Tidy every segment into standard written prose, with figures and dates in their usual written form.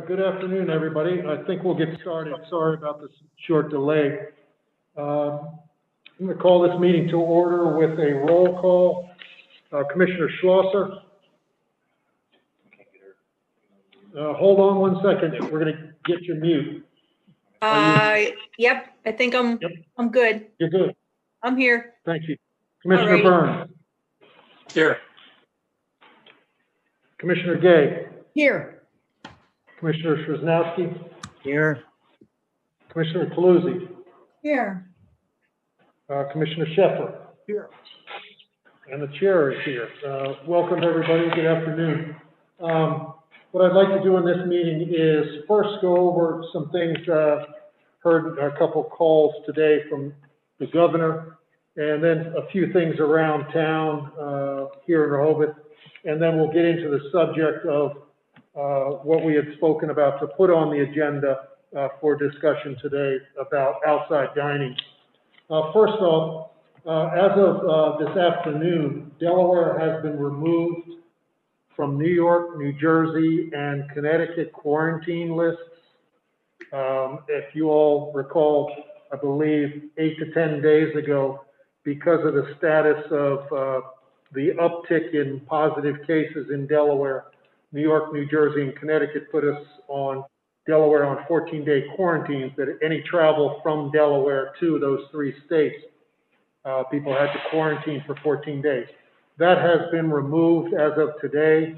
Good afternoon, everybody. I think we'll get started. Sorry about this short delay. I'm going to call this meeting to order with a roll call. Commissioner Schlosser. Hold on one second. We're going to get your mute. Yep. I think I'm good. You're good. I'm here. Thank you. Commissioner All right. Burns. Here. Commissioner Gay. Here. Commissioner Szyznowski. Here. Commissioner Paluzzi. Here. Commissioner Sheffer. Here. And the chair is here. Welcome, everybody. Good afternoon. What I'd like to do in this meeting is first go over some things. Heard a couple calls today from the governor, and then a few things around town here in Rehoboth, and then we'll get into the subject of what we had spoken about to put on the agenda for discussion today about outside dining. First off, as of this afternoon, Delaware has been removed from New York, New Jersey, and Connecticut quarantine lists. If you all recall, I believe 8 to 10 days ago, because of the status of the uptick in positive cases in Delaware, New York, New Jersey, and Connecticut put us on Delaware on 14-day quarantines, that any travel from Delaware to those three states, people had to quarantine for 14 days. That has been removed as of today.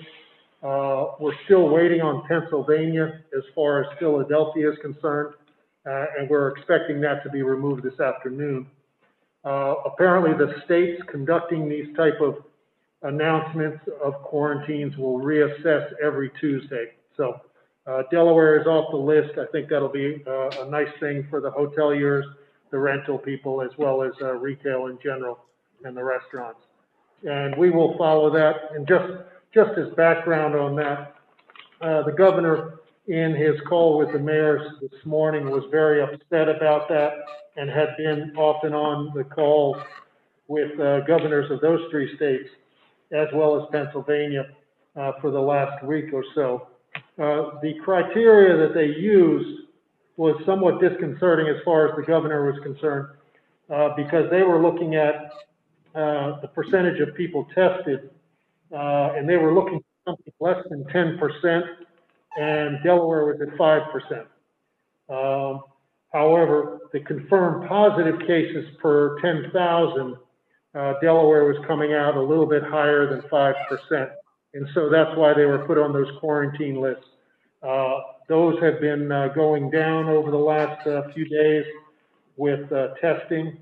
We're still waiting on Pennsylvania as far as Philadelphia is concerned, and we're expecting that to be removed this afternoon. Apparently the states conducting these type of announcements of quarantines will reassess every Tuesday. So Delaware is off the list. I think that'll be a nice thing for the hoteliers, the rental people, as well as retail in general and the restaurants. And we will follow that. And just as background on that, the governor in his call with the mayors this morning was very upset about that and had been off and on the calls with governors of those three states, as well as Pennsylvania, for the last week or so. The criteria that they used was somewhat disconcerting as far as the governor was concerned, because they were looking at the percentage of people tested, and they were looking at something less than 10%, and Delaware was at 5%. However, the confirmed positive cases per 10,000, Delaware was coming out a little bit higher than 5%. And so that's why they were put on those quarantine lists. Those have been going down over the last few days with testing.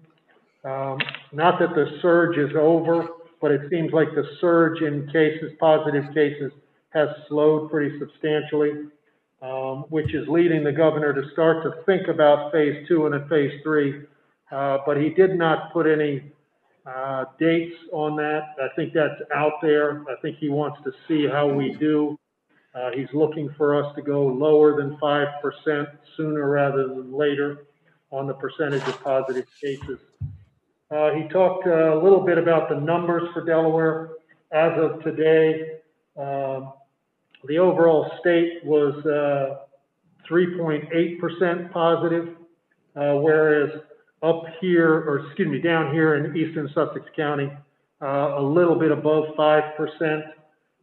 Not that the surge is over, but it seems like the surge in cases, positive cases, has slowed pretty substantially, which is leading the governor to start to think about phase 2 and phase 3. But he did not put any dates on that. I think that's out there. I think he wants to see how we do. He's looking for us to go lower than 5% sooner rather than later on the percentage of positive cases. He talked a little bit about the numbers for Delaware. As of today, the overall state was 3.8% positive, whereas down here in eastern Sussex County, a little bit above 5%,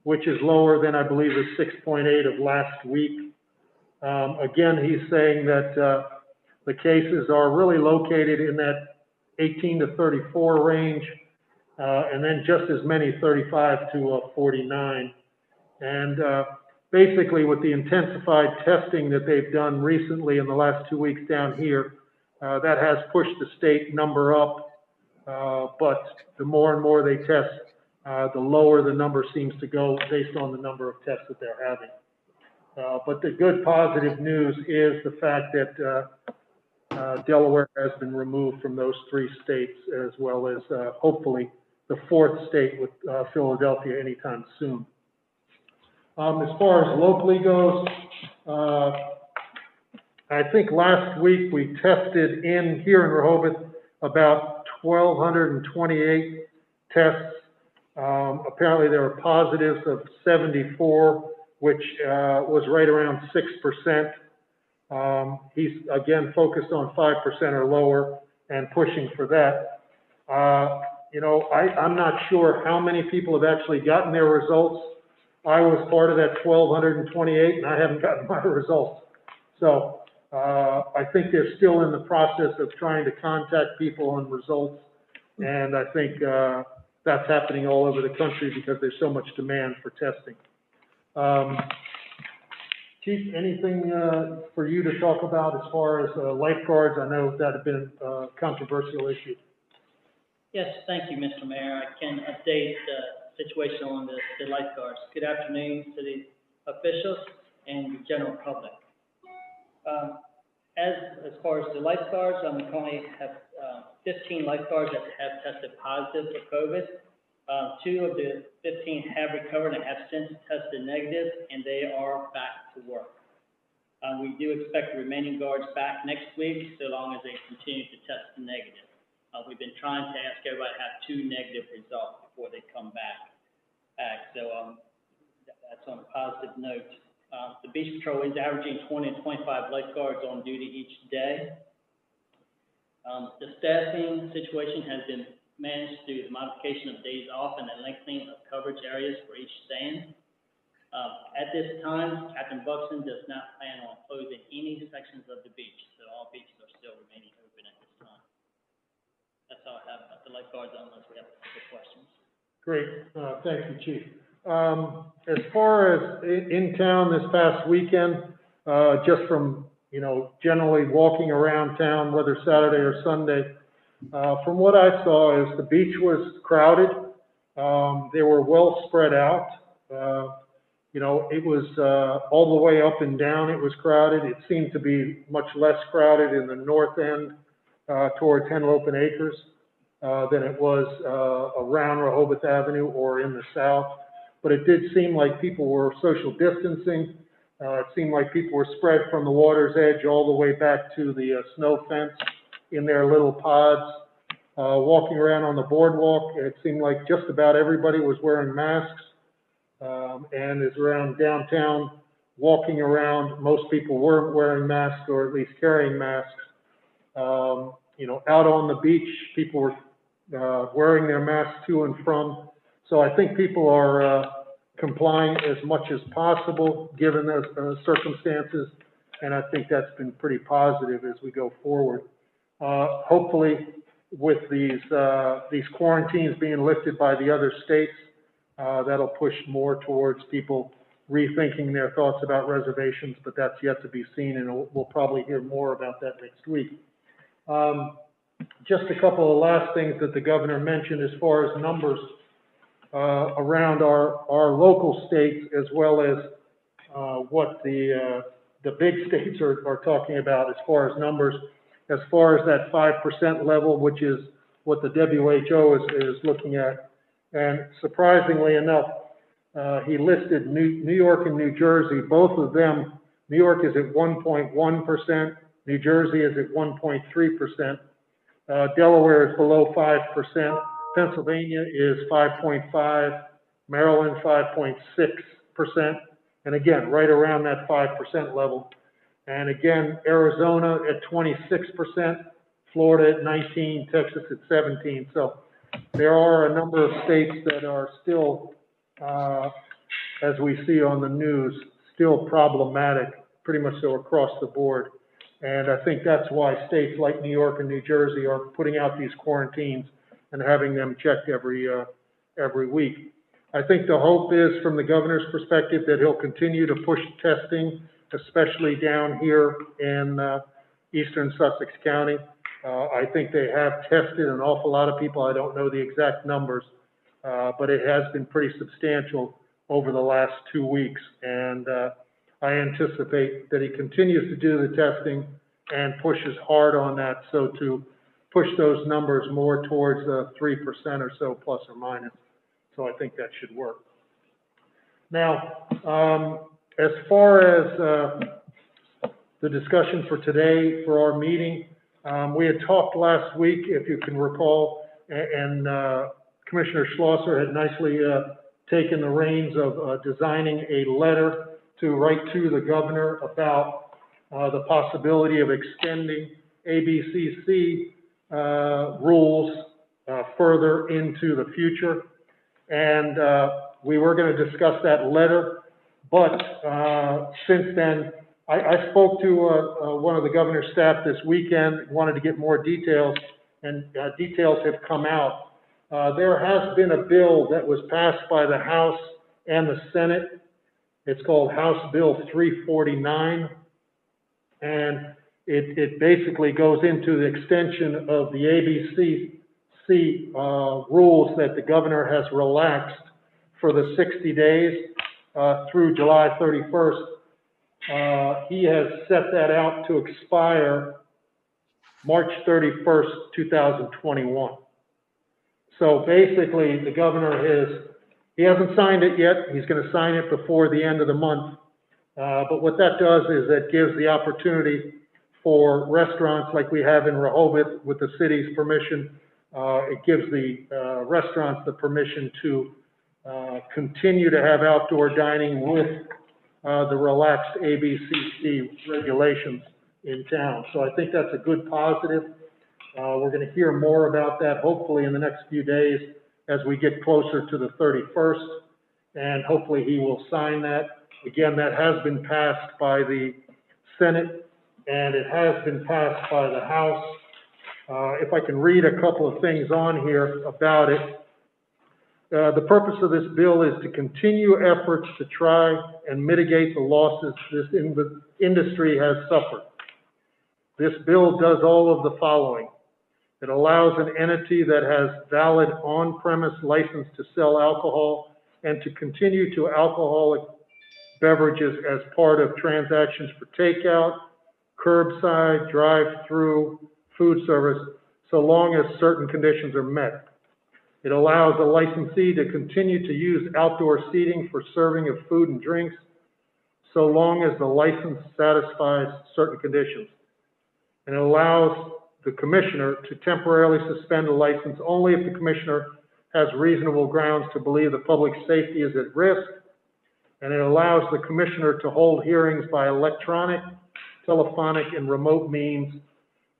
which is lower than I believe the 6.8 of last week. Again, he's saying that the cases are really located in that 18 to 34 range, and then just as many 35 to 49. And basically with the intensified testing that they've done recently in the last 2 weeks down here, that has pushed the state number up, but the more and more they test, the lower the number seems to go based on the number of tests that they're having. But the good positive news is the fact that Delaware has been removed from those three states, as well as hopefully the fourth state with Philadelphia anytime soon. As far as locally goes, I think last week we tested here in Rehoboth about 1,228 tests. Apparently there were positives of 74 which was right around 6%. He's again focused on 5% or lower and pushing for that. I'm not sure how many people have actually gotten their results. I was part of that 1,228 and I haven't gotten my results. So I think they're still in the process of trying to contact people on results. And I think that's happening all over the country because there's so much demand for testing. Chief, anything for you to talk about as far as lifeguards? I know that had been a controversial issue. Yes, thank you, Mr. Mayor. I can update the situation on the lifeguards. Good afternoon to the officials and the general public. As far as the lifeguards, we currently have 15 lifeguards that have tested positive for COVID. 2 of the 15 have recovered and have since tested negative, and they are back to work. We do expect the remaining guards back next week, so long as they continue to test negative. We've been trying to ask everybody to have 2 negative results before they come back. So that's on a positive note. The Beach Patrol is averaging 20 to 25 lifeguards on duty each day. The staffing situation has been managed through the modification of days off and the lengthening of coverage areas for each stand. At this time, Captain Buxton does not plan on closing any sections of the beach, so all beaches are still remaining open at this time. That's all I have about the lifeguards, unless we have other questions. Great, thank you, Chief. As far as in town this past weekend, just from, generally walking around town, whether Saturday or Sunday, from what I saw is the beach was crowded. They were well spread out. It was all the way up and down it was crowded. It seemed to be much less crowded in the north end towards Henlopen and Acres than it was around Rehoboth Avenue or in the south. But it did seem like people were social distancing. It seemed like people were spread from the water's edge all the way back to the snow fence in their little pods. Walking around on the boardwalk, it seemed like just about everybody was wearing masks. And as around downtown, walking around, most people weren't wearing masks or at least carrying masks. Out on the beach, people were wearing their masks to and from. So I think people are complying as much as possible given those circumstances, and I think that's been pretty positive as we go forward. Hopefully, with these quarantines being lifted by the other states, that'll push more towards people rethinking their thoughts about reservations, but that's yet to be seen, and we'll probably hear more about that next week. Just a couple of last things that the governor mentioned as far as numbers around our local states, as well as what the big states are talking about as far as numbers. As far as that 5% level, which is what the WHO is looking at. And surprisingly enough, he listed New York and New Jersey, both of them. New York is at 1.1%, New Jersey is at 1.3%, Delaware is below 5%, Pennsylvania is 5.5%, Maryland 5.6%, and again, right around that 5% level. And again, Arizona at 26%, Florida at 19%, Texas at 17%. So there are a number of states that are still, as we see on the news, still problematic, pretty much so across the board. And I think that's why states like New York and New Jersey are putting out these quarantines and having them checked every week. I think the hope is, from the governor's perspective, that he'll continue to push testing, especially down here in eastern Sussex County. I think they have tested an awful lot of people. I don't know the exact numbers, but it has been pretty substantial over the last 2 weeks. And I anticipate that he continues to do the testing and pushes hard on that, so to push those numbers more towards 3% or so, plus or minus. So I think that should work. Now, as far as the discussion for today, for our meeting, we had talked last week, if you can recall, and Commissioner Schlosser had nicely taken the reins of designing a letter to write to the governor about the possibility of extending ABCC rules further into the future. And we were going to discuss that letter, but since then, I spoke to one of the governor's staff this weekend, wanted to get more details, and details have come out. There has been a bill that was passed by the House and the Senate. It's called House Bill 349, and it basically goes into the extension of the ABCC rules that the governor has relaxed for the 60 days through July 31st. He has set that out to expire March 31st, 2021. So basically, the governor he hasn't signed it yet. He's going to sign it before the end of the month. But what that does is that gives the opportunity for restaurants like we have in Rehoboth with the city's permission. It gives the restaurants the permission to continue to have outdoor dining with the relaxed ABCC regulations in town. So I think that's a good positive. We're going to hear more about that hopefully in the next few days as we get closer to the 31st, and hopefully he will sign that. Again, that has been passed by the Senate, and it has been passed by the House. If I can read a couple of things on here about it. The purpose of this bill is to continue efforts to try and mitigate the losses this industry has suffered. This bill does all of the following. It allows an entity that has valid on-premise license to sell alcohol and to continue to alcoholic beverages as part of transactions for takeout, curbside, drive-through, food service, so long as certain conditions are met. It allows a licensee to continue to use outdoor seating for serving of food and drinks, so long as the license satisfies certain conditions. And it allows the commissioner to temporarily suspend a license only if the commissioner has reasonable grounds to believe the public safety is at risk. And it allows the commissioner to hold hearings by electronic, telephonic, and remote means.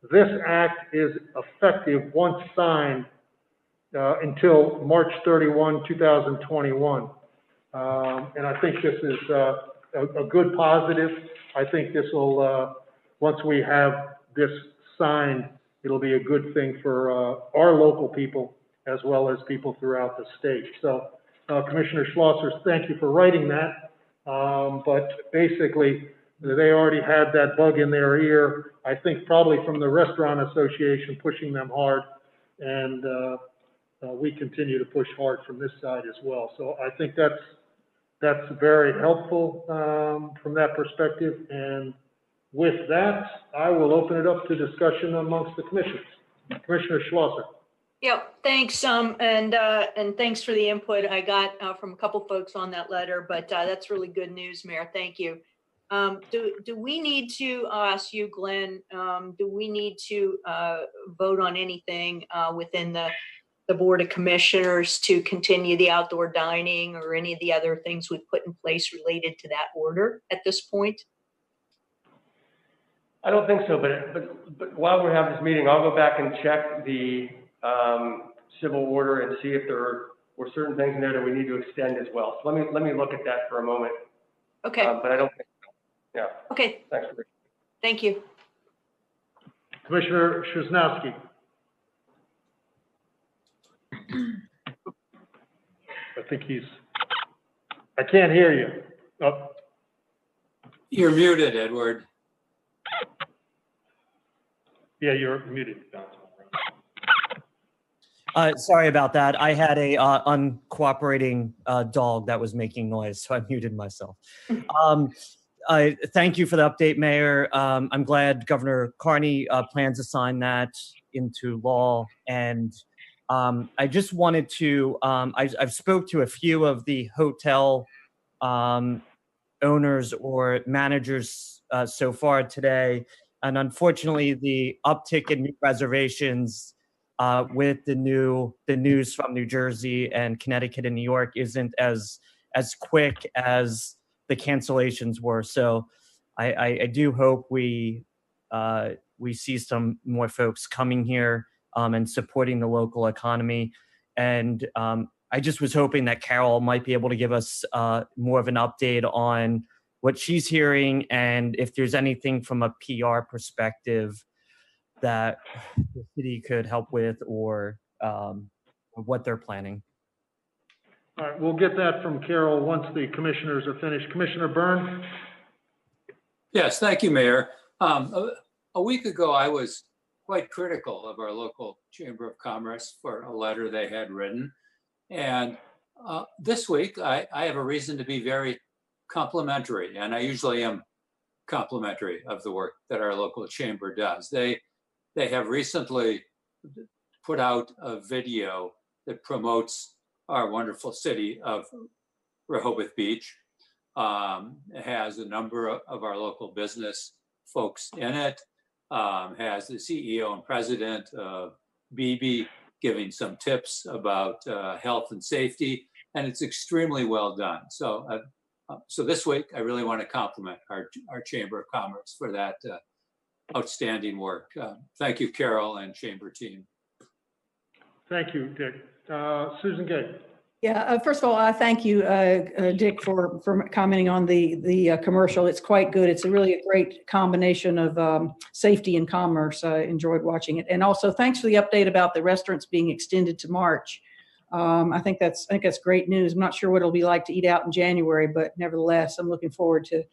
This act is effective once signed until March 31, 2021. And I think this is a good positive. I think this will, once we have this signed, it'll be a good thing for our local people as well as people throughout the state. So Commissioner Schlosser, thank you for writing that. But basically, they already had that bug in their ear, I think probably from the Restaurant Association pushing them hard, and we continue to push hard from this side as well. So I think that's very helpful from that perspective. And with that, I will open it up to discussion amongst the commissioners. Commissioner Schlosser. Yep, thanks, and thanks for the input I got from a couple folks on that letter, but that's really good news, Mayor. Thank you. Do we need to, ask you, Glenn, do we need to vote on anything within the Board of Commissioners to continue the outdoor dining or any of the other things we've put in place related to that order at this point? I don't think so, but while we have this meeting, I'll go back and check the civil order and see if there were certain things in there that we need to extend as well. So let me look at that for a moment. Okay. But I don't think so. Yeah. Okay. Thanks. Thank you. Commissioner Szymanski. I can't hear you. Oh. You're muted, Edward. Yeah, you're muted. Sorry about that. I had a uncooperating dog that was making noise, so I muted myself. Thank you for the update, Mayor. I'm glad Governor Carney plans to sign that into law. And I just wanted to, I've spoke to a few of the hotel owners or managers so far today. And unfortunately, the uptick in new reservations with the news from New Jersey and Connecticut and New York isn't as quick as the cancellations were. So I do hope we see some more folks coming here and supporting the local economy. And I just was hoping that Carol might be able to give us more of an update on what she's hearing and if there's anything from a PR perspective that the city could help with or what they're planning. All right, we'll get that from Carol once the commissioners are finished. Commissioner Byrne? Yes, thank you, Mayor. A week ago, I was quite critical of our local Chamber of Commerce for a letter they had written. And this week, I have a reason to be very complimentary, and I usually am complimentary of the work that our local chamber does. They have recently put out a video that promotes our wonderful city of Rehoboth Beach. It has a number of our local business folks in it, has the CEO and president of BB giving some tips about health and safety, and it's extremely well done. So this week, I really want to compliment our Chamber of Commerce for that outstanding work. Thank you, Carol and Chamber team. Thank you, Dick. Susan Gay. Yeah, first of all, thank you, Dick, for commenting on the commercial. It's quite good. It's really a great combination of safety and commerce. I enjoyed watching it. And also, thanks for the update about the restaurants being extended to March. I think that's great news. I'm not sure what it'll be like to eat out in January, but nevertheless, I'm looking forward to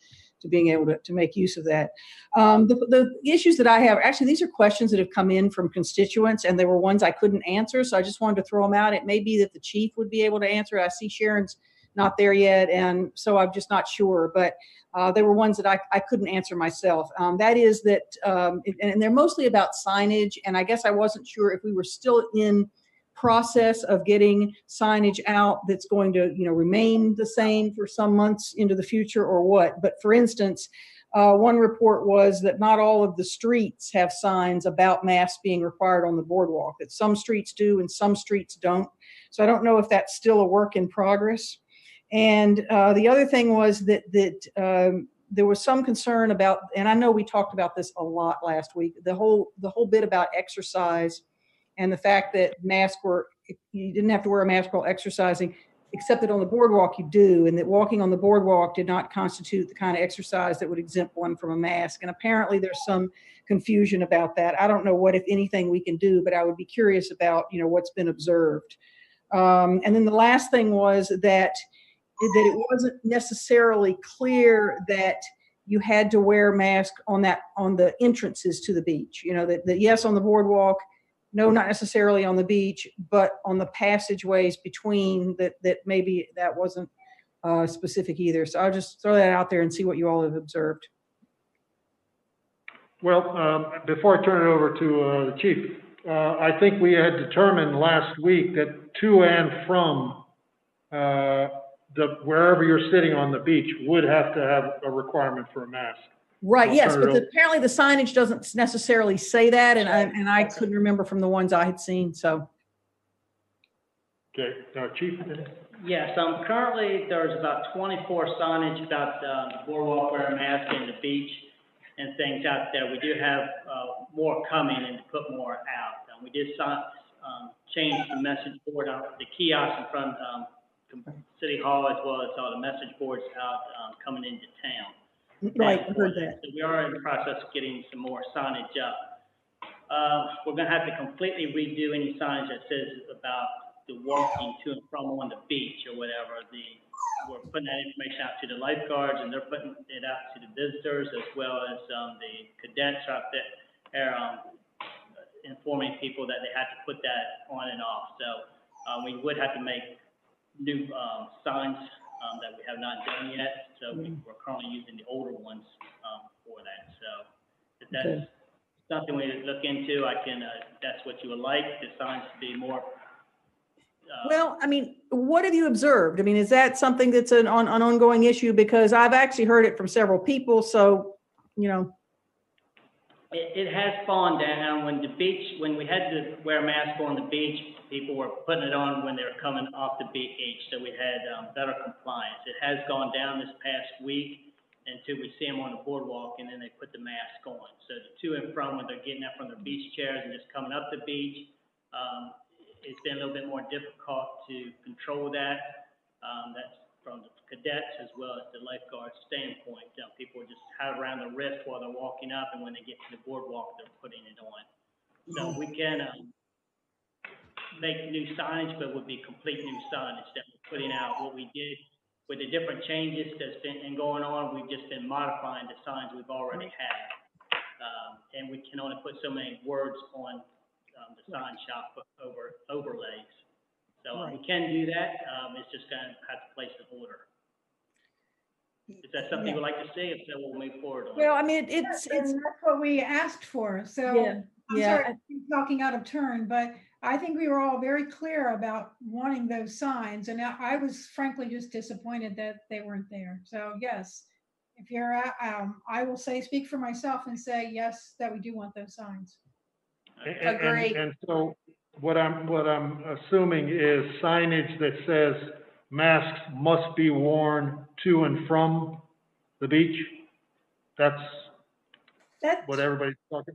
being able to make use of that. The issues that I have, actually, these are questions that have come in from constituents, and there were ones I couldn't answer, so I just wanted to throw them out. It may be that the chief would be able to answer. I see Sharon's not there yet, and so I'm just not sure, but there were ones that I couldn't answer myself. That is that, and they're mostly about signage, and I guess I wasn't sure if we were still in process of getting signage out that's going to, remain the same for some months into the future or what. But for instance, one report was that not all of the streets have signs about masks being required on the boardwalk, that some streets do and some streets don't. So I don't know if that's still a work in progress. And the other thing was that there was some concern about, and I know we talked about this a lot last week, the whole bit about exercise and the fact that you didn't have to wear a mask while exercising, except that on the boardwalk you do, and that walking on the boardwalk did not constitute the kind of exercise that would exempt one from a mask. And apparently there's some confusion about that. I don't know what, if anything, we can do, but I would be curious about, what's been observed. And then the last thing was that it wasn't necessarily clear that you had to wear a mask on the entrances to the beach. That yes, on the boardwalk, no, not necessarily on the beach, but on the passageways between, that maybe that wasn't specific either. So I'll just throw that out there and see what you all have observed. Well, before I turn it over to the chief, I think we had determined last week that to and from wherever you're sitting on the beach would have to have a requirement for a mask. Right. Yes, but apparently the signage doesn't necessarily say that, and I couldn't remember from the ones I had seen. So. Okay, Chief. Yes, currently there's about 24 signage about the boardwalk wearing a mask and the beach and things out there. We do have more coming and to put more out. We did change the message board out, the kiosk in front of City Hall, as well as all the message boards out coming into town. Right, I heard that. So we are in the process of getting some more signage up. We're going to have to completely redo any signage that says about the walking to and from on the beach or whatever. We're putting that information out to the lifeguards, and they're putting it out to the visitors, as well as the cadets out there, informing people that they have to put that on and off. So we would have to make new signs that we have not done yet. So we're currently using the older ones for that. So if that's something we look into, that's what you would like, the signs to be more. Well, I mean, what have you observed? I mean, is that something that's an ongoing issue? Because I've actually heard it from several people. So, It has fallen down. When we had to wear a mask on the beach, people were putting it on when they were coming off the beach, so we had better compliance. It has gone down this past week until we see them on the boardwalk, and then they put the mask on. So the to and from, when they're getting up from their beach chairs and just coming up the beach, it's been a little bit more difficult to control that. That's from the cadets as well as the lifeguard standpoint. People just have it around the wrist while they're walking up, and when they get to the boardwalk, they're putting it on. So we can make new signage, but it would be complete new signage that we're putting out. What we did with the different changes that's been going on, we've just been modifying the signs we've already had. And we can only put so many words on the sign shop overlays. So we can do that. It's just going to have to place an order. Is that something you would like to see? If so, we'll move forward on Well, it. I mean, it's that's what we asked for. So Yeah, I'm yeah. sorry, I'm talking out of turn, but I think we were all very clear about wanting those signs. And I was frankly just disappointed that they weren't there. So yes, if you're, I will speak for myself and say, yes, that we do want those signs. Agree. And so what I'm assuming is signage that says masks must be worn to and from the beach? That's what everybody's talking?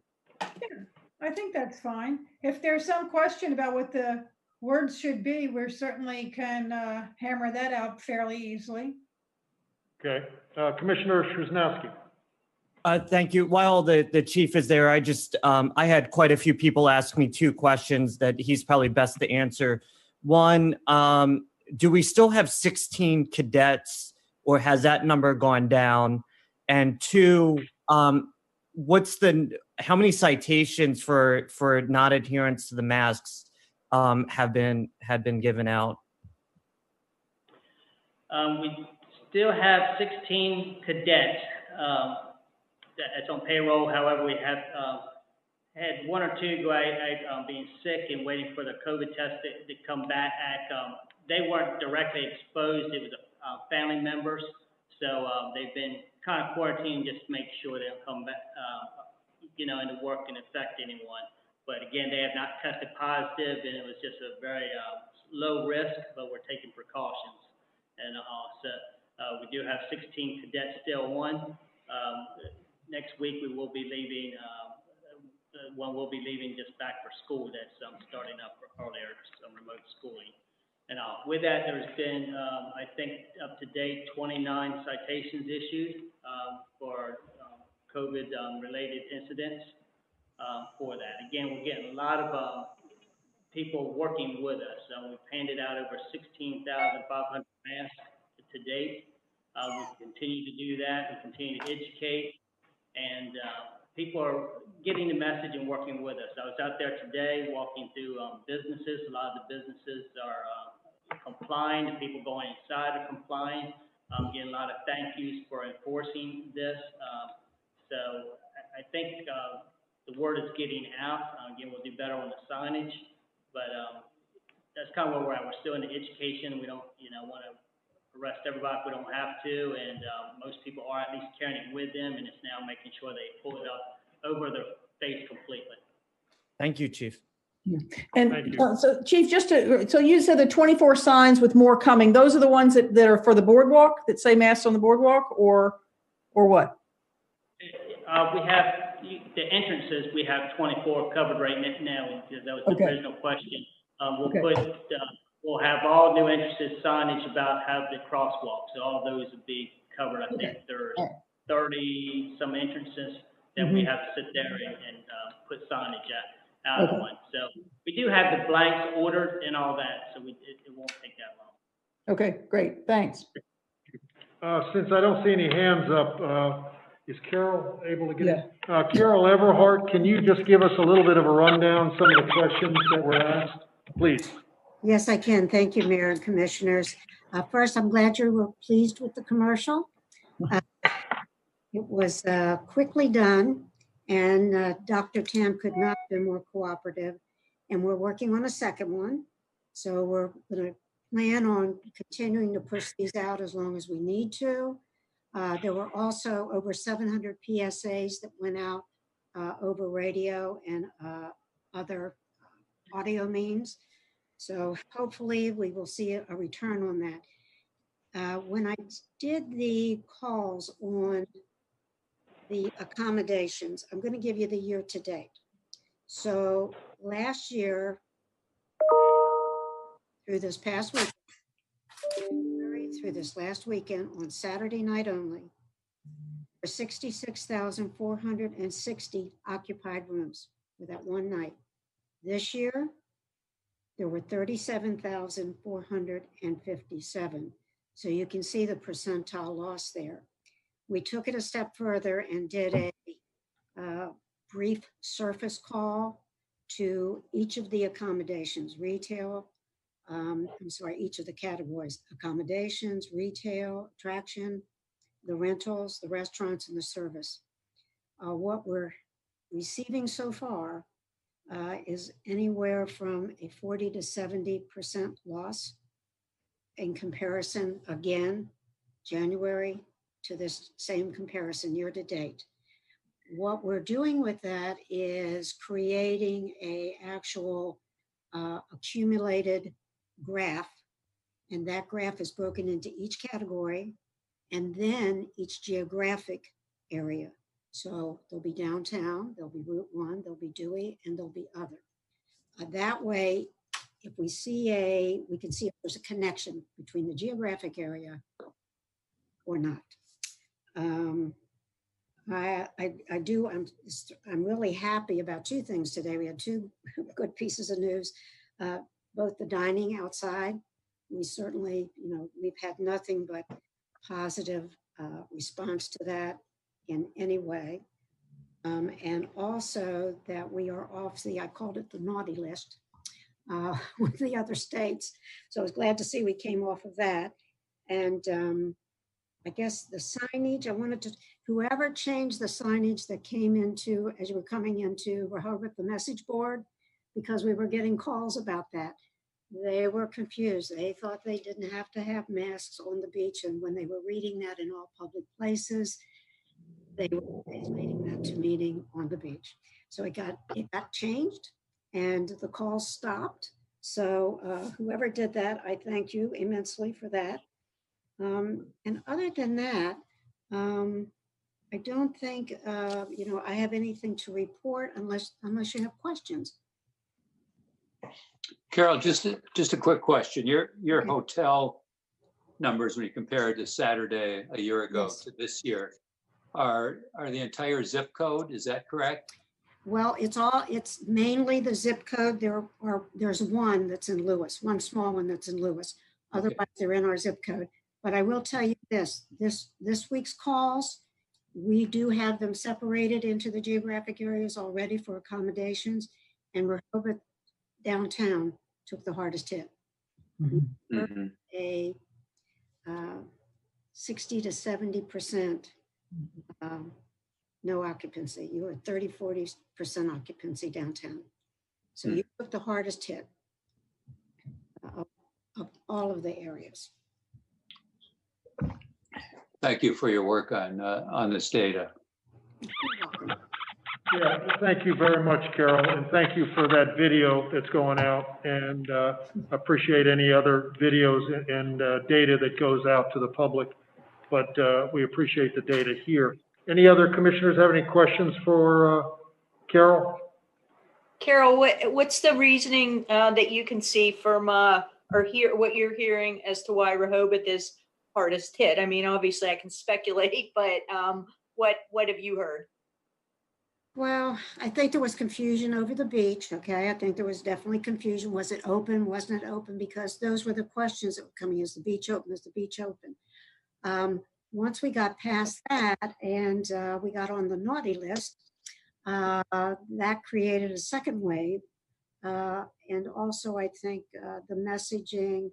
I think that's fine. If there's some question about what the words should be, we certainly can hammer that out fairly easily. Okay. Commissioner Szymanski. Thank you. While the chief is there, I had quite a few people ask me two questions that he's probably best to answer. One, do we still have 16 cadets, or has that number gone down? And two, how many citations for not adherence to the masks had been given out? We still have 16 cadets that's on payroll. However, we have had one or two go out being sick and waiting for the COVID test to come back. They weren't directly exposed. It was family members. So they've been kind of quarantined just to make sure they don't come back, into work and affect anyone. But again, they have not tested positive, and it was just a very low risk, but we're taking precautions. And also, we do have 16 cadets still on. Next week, we will be leaving, one will be leaving just back for school. That's starting up earlier, some remote schooling. And with that, there's been, I think, up to date, 29 citations issued for COVID-related incidents for that. Again, we're getting a lot of people working with us. We've handed out over 16,500 masks to date. We continue to do that. We continue to educate, and people are getting the message and working with us. I was out there today walking through businesses. A lot of the businesses are complying. The people going inside are complying. I'm getting a lot of thank yous for enforcing this. So I think the word is getting out. Again, we'll do better on the signage, but that's kind of where we're at. We're still in the education. We don't, want to arrest everybody if we don't have to, and most people are at least carrying it with them, and it's now making sure they pull it up over their face completely. Thank you, Chief. And so Chief, so you said the 24 signs with more coming, those are the ones that are for the boardwalk, that say masks on the boardwalk, or what? We have the entrances, we have 24 covered right now. That was the original question. We'll have all new entrances signage about how the crosswalks. So all those would be covered. I think there's 30 some entrances that we have to sit there and put signage out on. So we do have the blanks ordered and all that, so it won't take that long. Okay, great, thanks. Since I don't see any hands up, is Carol able to get in? Carol Everhart, can you just give us a little bit of a rundown, some of the questions that were asked, please? Yes, I can. Thank you, Mayor and Commissioners. First, I'm glad you were pleased with the commercial. It was quickly done, and Dr. Tam could not have been more cooperative, and we're working on a second one. So we're going to plan on continuing to push these out as long as we need to. There were also over 700 PSAs that went out over radio and other audio means. So hopefully we will see a return on that. When I did the calls on the accommodations, I'm going to give you the year to date. So last year, through this past week, January through this last weekend, on Saturday night only, for 66,460 occupied rooms for that one night. This year, there were 37,457. So you can see the percentile loss there. We took it a step further and did a brief surface call to each of the accommodations, retail, each of the categories, accommodations, retail, attraction, the rentals, the restaurants, and the service. What we're receiving so far is anywhere from a 40 to 70% loss in comparison, again, January to this same comparison year to date. What we're doing with that is creating a actual accumulated graph, and that graph is broken into each category and then each geographic area. So there'll be downtown, there'll be Route 1, there'll be Dewey, and there'll be other. That way, if we see we can see if there's a connection between the geographic area or not. I'm really happy about two things today. We had two good pieces of news, both the dining outside. We certainly, we've had nothing but positive response to that in any way. And also that we are off I called it the naughty list with the other states. So I was glad to see we came off of that. And I guess the signage, whoever changed the signage that came into, as you were coming into Rehoboth, the message board, because we were getting calls about that. They were confused. They thought they didn't have to have masks on the beach. And when they were reading that in all public places, they were relating that to meeting on the beach. So it got changed and the calls stopped. So whoever did that, I thank you immensely for that. And other than that, I don't think, I have anything to report unless you have questions. Carol, just a quick question. Your Okay. hotel numbers, when you compare it to Saturday a year ago Yes. to this year, are the entire zip code, is that correct? Well, it's mainly the zip code. There's one that's in Lewis, one small one that's in Lewis. Otherwise, they're in our zip code. But I will tell you this week's calls, we do have them separated into the geographic areas already for accommodations, and Rehoboth downtown took the hardest hit. Mm-hmm. A 60 to 70% no occupancy. You were 30-40% occupancy downtown. So you took the hardest hit of all of the areas. Thank you for your work on this data. You're welcome. Yeah, thank you very much, Carol, and thank you for that video that's going out, and appreciate any other videos and data that goes out to the public, but we appreciate the data here. Any other commissioners have any questions for Carol? Carol, what's the reasoning that you can see from or hear what you're hearing as to why Rehoboth is hardest hit? I mean, obviously I can speculate, but what have you heard? Well, I think there was confusion over the beach. Okay. I think there was definitely confusion. Was it open? Wasn't it open? Because those were the questions that were coming. Is the beach open? Is the beach open? Once we got past that and we got on the naughty list, that created a second wave. And also I think the messaging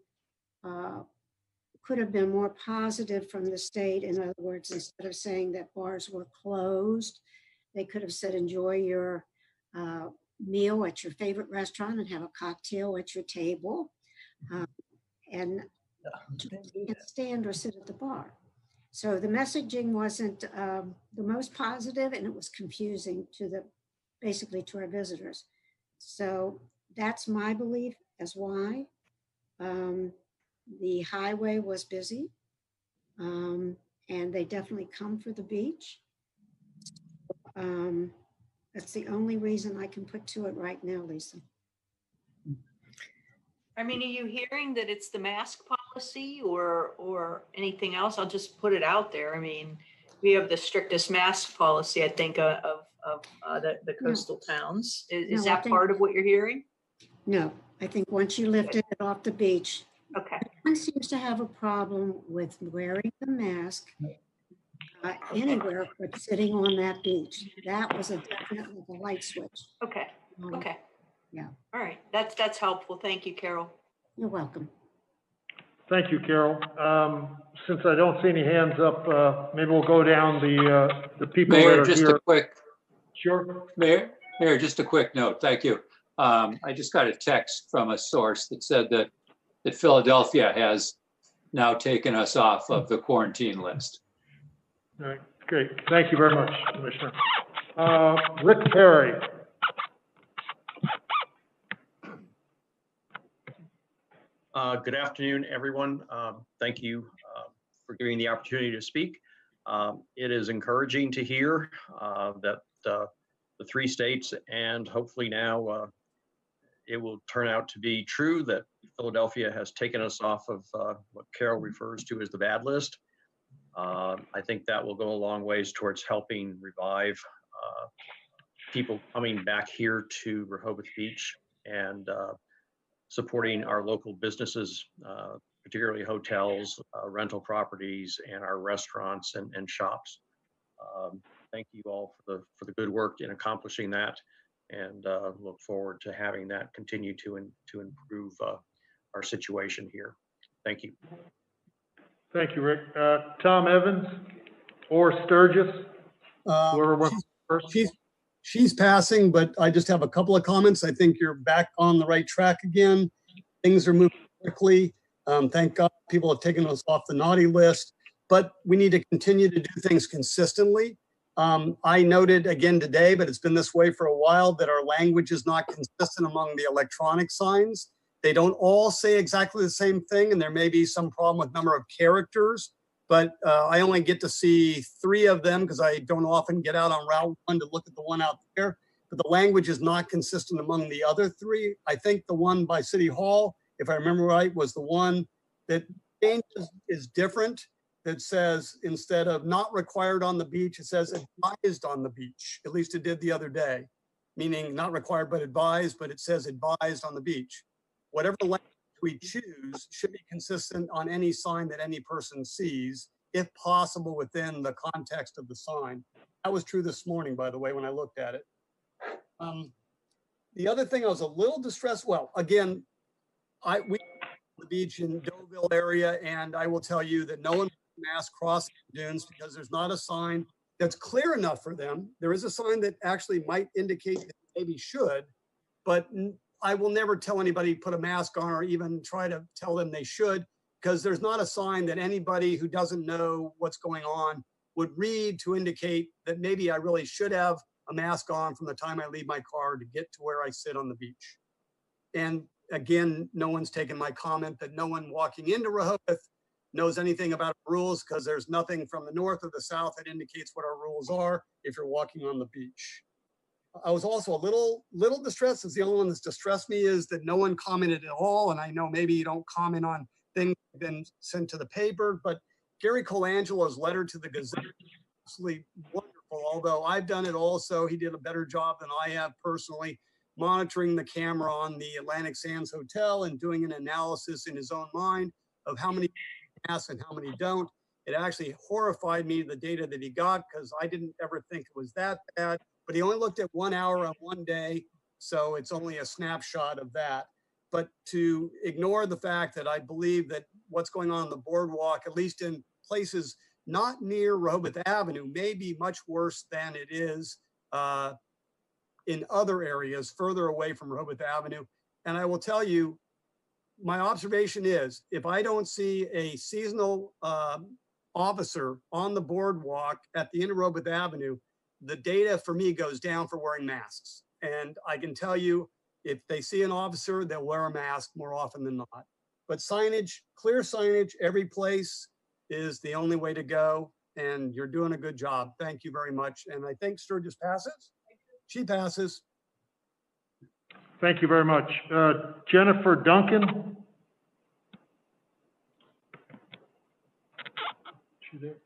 could have been more positive from the state. In other words, instead of saying that bars were closed, they could have said, enjoy your meal at your favorite restaurant and have a cocktail at your table. And you can stand or sit at the bar. So the messaging wasn't the most positive, and it was confusing to basically to our visitors. So that's my belief as why. The highway was busy, and they definitely come for the beach. That's the only reason I can put to it right now, Lisa. I mean, are you hearing that it's the mask policy or anything else? I'll just put it out there. I mean, we have the strictest mask policy, I think, of the coastal towns. Is No, I that think- part of what you're hearing? No, I think once you lifted it off the beach, Okay, one seems to have a problem with wearing the mask anywhere but sitting on that beach. That was a definitely a light switch. okay, okay. Yeah. All right, that's helpful. Thank you, Carol. You're welcome. Thank you, Carol. Since I don't see any hands up, maybe we'll go down the people that Mayor, are just here. a quick, Sure. Mayor, just a quick note. Thank you. I just got a text from a source that said that Philadelphia has now taken us off of the quarantine list. All right, great. Thank you very much, Commissioner. Rick Perry. Good afternoon, everyone. Thank you for giving the opportunity to speak. It is encouraging to hear that the 3 states, and hopefully now it will turn out to be true, that Philadelphia has taken us off of what Carol refers to as the bad list. I think that will go a long ways towards helping revive people coming back here to Rehoboth Beach and supporting our local businesses, particularly hotels, rental properties, and our restaurants and shops. Thank you all for the good work in accomplishing that, and look forward to having that continue to improve our situation here. Thank you. Thank you, Rick. Tom Evans or Sturgis, whoever wants first. She's passing, but I just have a couple of comments. I think you're back on the right track again. Things are moving quickly. Thank God people have taken us off the naughty list, but we need to continue to do things consistently. I noted again today, but it's been this way for a while, that our language is not consistent among the electronic signs. They don't all say exactly the same thing, and there may be some problem with number of characters, but I only get to see 3 of them because I don't often get out on Route 1 to look at the one out there. But the language is not consistent among the other 3. I think the one by City Hall, if I remember right, was the one that is different. That says, instead of not required on the beach, it says advised on the beach. At least it did the other day, meaning not required but advised, but it says advised on the beach. Whatever language we choose should be consistent on any sign that any person sees, if possible within the context of the sign. That was true this morning, by the way, when I looked at it. The other thing I was a little distressed, well, again, we on the beach in Deauville area, and I will tell you that no one mask crossing the dunes because there's not a sign that's clear enough for them. There is a sign that actually might indicate that maybe should, but I will never tell anybody to put a mask on or even try to tell them they should, because there's not a sign that anybody who doesn't know what's going on would read to indicate that maybe I really should have a mask on from the time I leave my car to get to where I sit on the beach. And again, no one's taken my comment that no one walking into Rehoboth knows anything about rules, because there's nothing from the north or the south that indicates what our rules are if you're walking on the beach. I was also a little distressed, as the only one that's distressed me is that no one commented at all. And I know maybe you don't comment on things that have been sent to the paper, but Gary Colangelo's letter to the Gazette is absolutely wonderful. Although I've done it also, he did a better job than I have personally, monitoring the camera on the Atlantic Sands Hotel and doing an analysis in his own mind of how many masks and how many don't. It actually horrified me, the data that he got, because I didn't ever think it was that bad. But he only looked at 1 hour on one day, so it's only a snapshot of that. But to ignore the fact that I believe that what's going on the boardwalk, at least in places not near Rehoboth Avenue, may be much worse than it is in other areas further away from Rehoboth Avenue. And I will tell you, my observation is, if I don't see a seasonal officer on the boardwalk at the Interroboth Avenue, the data for me goes down for wearing masks. And I can tell you, if they see an officer, they'll wear a mask more often than not. But signage, clear signage, every place is the only way to go. And you're doing a good job. Thank you very much. And I think Sturgis passes. She passes. Thank you very much. Jennifer Duncan? She there?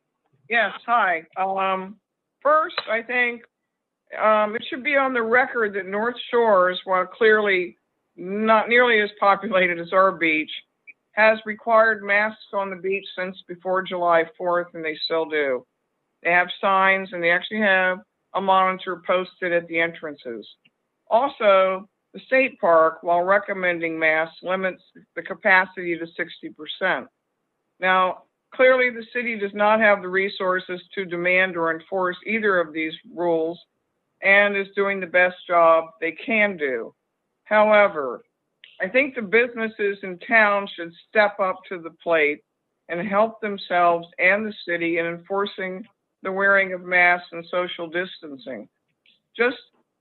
Yes, hi. First, I think it should be on the record that North Shores, while clearly not nearly as populated as our beach, has required masks on the beach since before July 4th, and they still do. They have signs, and they actually have a monitor posted at the entrances. Also, the state park, while recommending masks, limits the capacity to 60%. Now, clearly, the city does not have the resources to demand or enforce either of these rules and is doing the best job they can do. However, I think the businesses in town should step up to the plate and help themselves and the city in enforcing the wearing of masks and social distancing. Just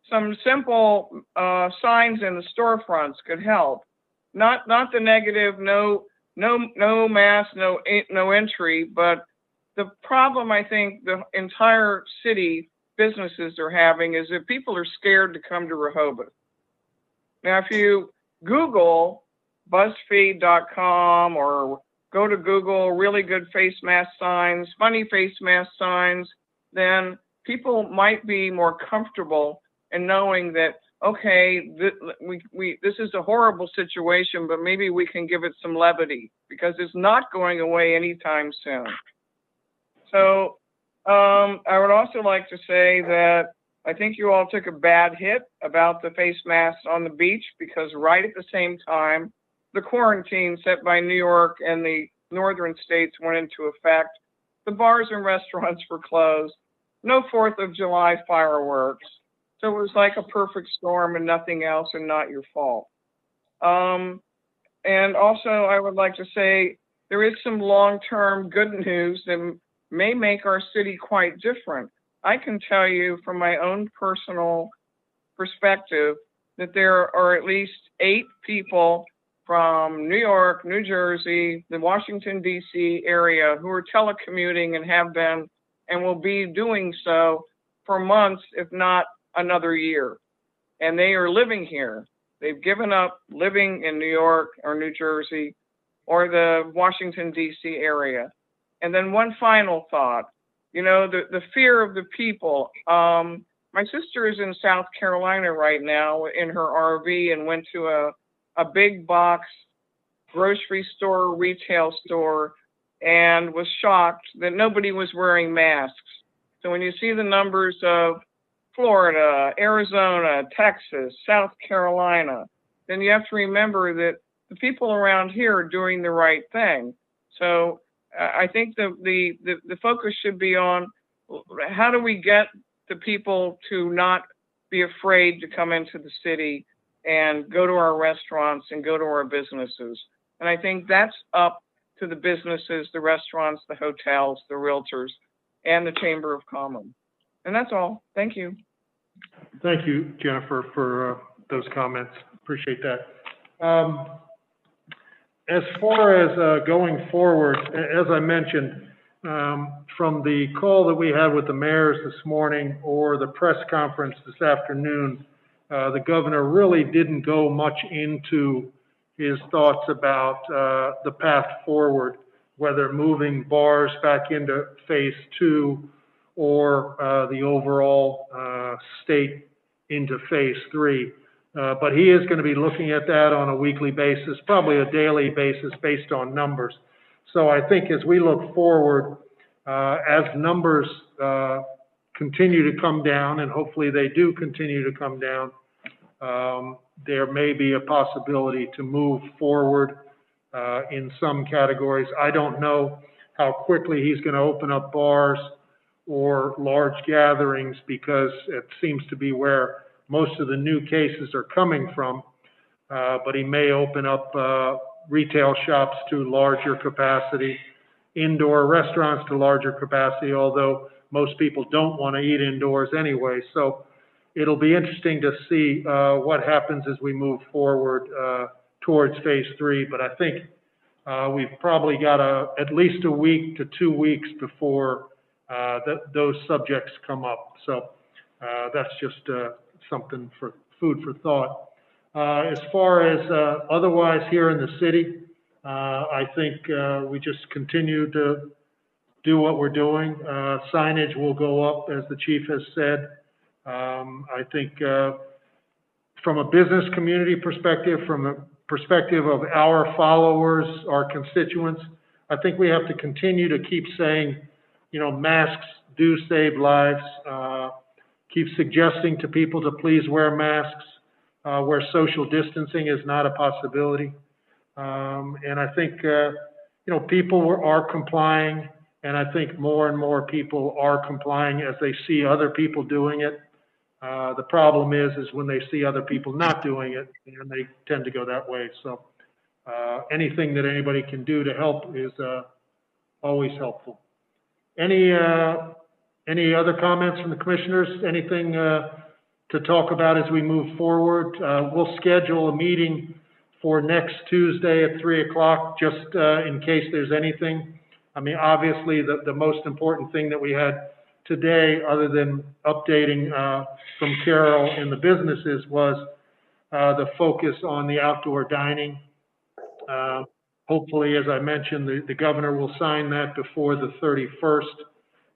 some simple signs in the storefronts could help. Not the negative, no mask, no entry, but the problem I think the entire city businesses are having is that people are scared to come to Rehoboth. Now, if you Google BuzzFeed.com or go to Google really good face mask signs, funny face mask signs, then people might be more comfortable in knowing that, okay, this is a horrible situation, but maybe we can give it some levity because it's not going away anytime soon. So I would also like to say that I think you all took a bad hit about the face masks on the beach because right at the same time, the quarantine set by New York and the northern states went into effect. The bars and restaurants were closed. No 4th of July fireworks. So it was like a perfect storm and nothing else and not your fault. And also I would like to say there is some long-term good news that may make our city quite different. I can tell you from my own personal perspective that there are at least 8 people from New York, New Jersey, the Washington, D.C. area who are telecommuting and have been and will be doing so for months, if not another year. And they are living here. They've given up living in New York or New Jersey or the Washington, D.C. area. And then one final thought. You know, the fear of the people. My sister is in South Carolina right now in her RV and went to a big box grocery store, retail store, and was shocked that nobody was wearing masks. So when you see the numbers of Florida, Arizona, Texas, South Carolina, then you have to remember that the people around here are doing the right thing. So I think the focus should be on how do we get the people to not be afraid to come into the city and go to our restaurants and go to our businesses. And I think that's up to the businesses, the restaurants, the hotels, the realtors, and the Chamber of Commerce. And that's all. Thank you. Thank you, Jennifer, for those comments. Appreciate that. As far as going forward, as I mentioned, from the call that we had with the mayors this morning or the press conference this afternoon, the governor really didn't go much into his thoughts about the path forward, whether moving bars back into phase 2 or the overall state into phase 3. But he is going to be looking at that on a weekly basis, probably a daily basis based on numbers. So I think as we look forward, as numbers continue to come down, and hopefully they do continue to come down, there may be a possibility to move forward in some categories. I don't know how quickly he's going to open up bars or large gatherings because it seems to be where most of the new cases are coming from, but he may open up retail shops to larger capacity indoor restaurants to larger capacity, although most people don't want to eat indoors anyway. So it'll be interesting to see what happens as we move forward towards phase 3. But I think we've probably got at least a week to 2 weeks before those subjects come up. So that's just something for food for thought. As far as otherwise here in the city, I think we just continue to do what we're doing. Signage will go up, as the chief has said. I think from a business community perspective, from the perspective of our followers, our constituents, I think we have to continue to keep saying, you know, masks do save lives. Keep suggesting to people to please wear masks where social distancing is not a possibility. And I think, you know, people are complying, and I think more and more people are complying as they see other people doing it. The problem is when they see other people not doing it, and they tend to go that way. So anything that anybody can do to help is always helpful. Any other comments from the commissioners? Anything to talk about as we move forward? We'll schedule a meeting for next Tuesday at 3 o'clock, just in case there's anything. I mean, obviously, the most important thing that we had today, other than updating from Carol and the businesses, was the focus on the outdoor dining. Hopefully, as I mentioned, the governor will sign that before the 31st.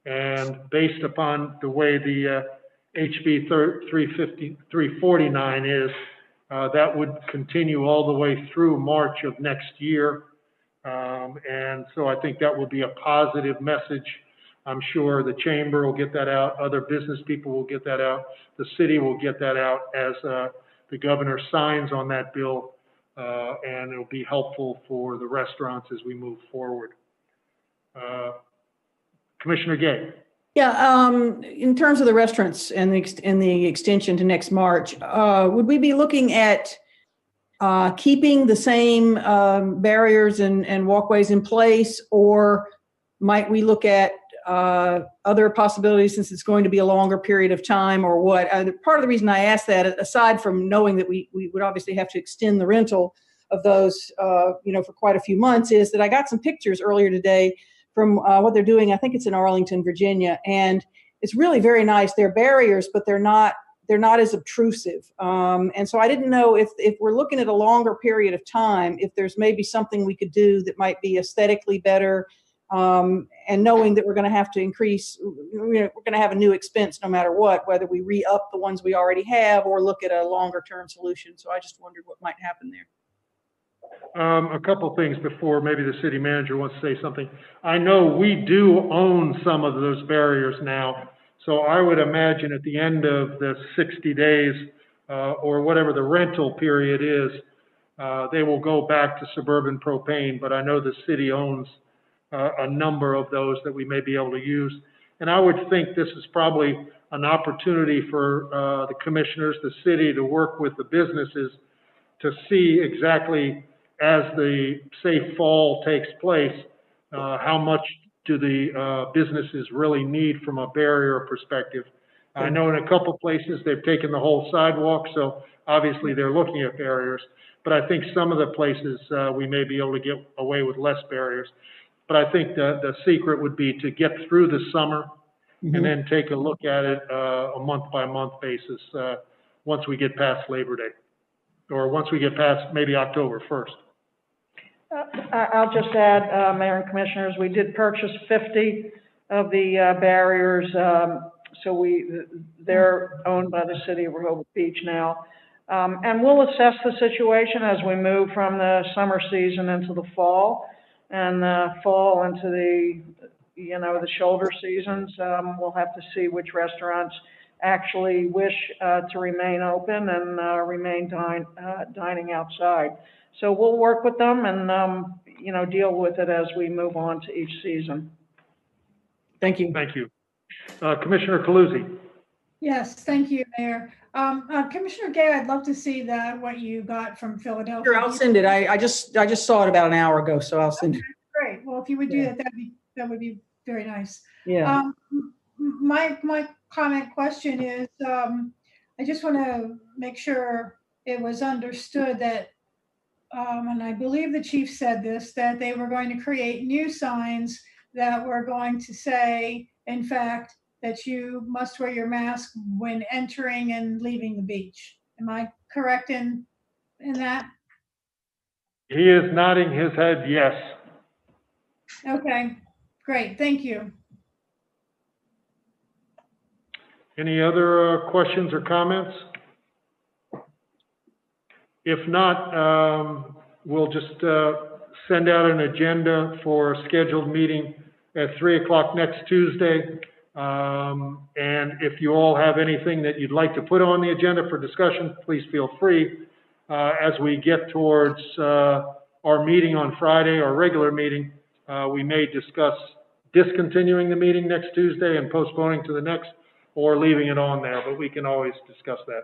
And based upon the way the HB 349 is, that would continue all the way through March of next year. And so I think that will be a positive message. I'm sure the chamber will get that out. Other business people will get that out. The city will get that out as the governor signs on that bill. And it'll be helpful for the restaurants as we move forward. Commissioner Gay. Yeah, in terms of the restaurants and the extension to next March, would we be looking at keeping the same barriers and walkways in place, or might we look at other possibilities since it's going to be a longer period of time, or what? Part of the reason I asked that, aside from knowing that we would obviously have to extend the rental of those, you know, for quite a few months, is that I got some pictures earlier today from what they're doing. I think it's in Arlington, Virginia, and it's really very nice. They're barriers, but they're not as obtrusive. And so I didn't know if we're looking at a longer period of time, if there's maybe something we could do that might be aesthetically better, and knowing that we're going to have to increase, you know, we're going to have a new expense no matter what, whether we re-up the ones we already have or look at a longer term solution. So I just wondered what might happen there. A couple things before maybe the city manager wants to say something. I know we do own some of those barriers now, so I would imagine at the end of the 60 days or whatever the rental period is, they will go back to Suburban Propane, but I know the city owns a number of those that we may be able to use. And I would think this is probably an opportunity for the commissioners, the city, to work with the businesses to see exactly, as the, say, fall takes place, how much do the businesses really need from a barrier perspective. I know in a couple places they've taken the whole sidewalk, so obviously they're looking at barriers. But I think some of the places we may be able to get away with less barriers. But I think the secret would be to get through the summer and then take a look at it a month-by-month basis once we get past Labor Day, or once we get past maybe October 1st. I'll just add, Mayor and Commissioners, we did purchase 50 of the barriers, so they're owned by the city of Rehoboth Beach now. And we'll assess the situation as we move from the summer season into the fall, and the fall into the, you know, the shoulder seasons. We'll have to see which restaurants actually wish to remain open and remain dining outside. So we'll work with them and, you know, deal with it as we move on to each season. Thank you. Thank you. Commissioner Calusi. Yes, thank you, Mayor. Commissioner Gay, I'd love to see what you got from Philadelphia. Sure, I'll send it. I just saw it about an hour ago, so I'll send it. Great. Well, Well, if you would do Yeah. that, that would be very nice. Yeah. My comment question is, I just want to make sure it was understood that, and I believe the chief said this, that they were going to create new signs that were going to say, in fact, that you must wear your mask when entering and leaving the beach. Am I correct in that? He is nodding his head yes. Okay, great, thank you. Any other questions or comments? If not, we'll just send out an agenda for a scheduled meeting at 3 o'clock next Tuesday. And if you all have anything that you'd like to put on the agenda for discussion, please feel free. As we get towards our meeting on Friday, our regular meeting, we may discuss discontinuing the meeting next Tuesday and postponing to the next, or leaving it on there, but we can always discuss that.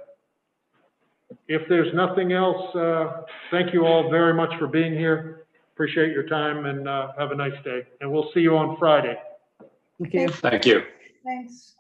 If there's nothing else, thank you all very much for being here. Appreciate your time, and have a nice day. And we'll see you on Friday. Thank you. Thank you. Thanks.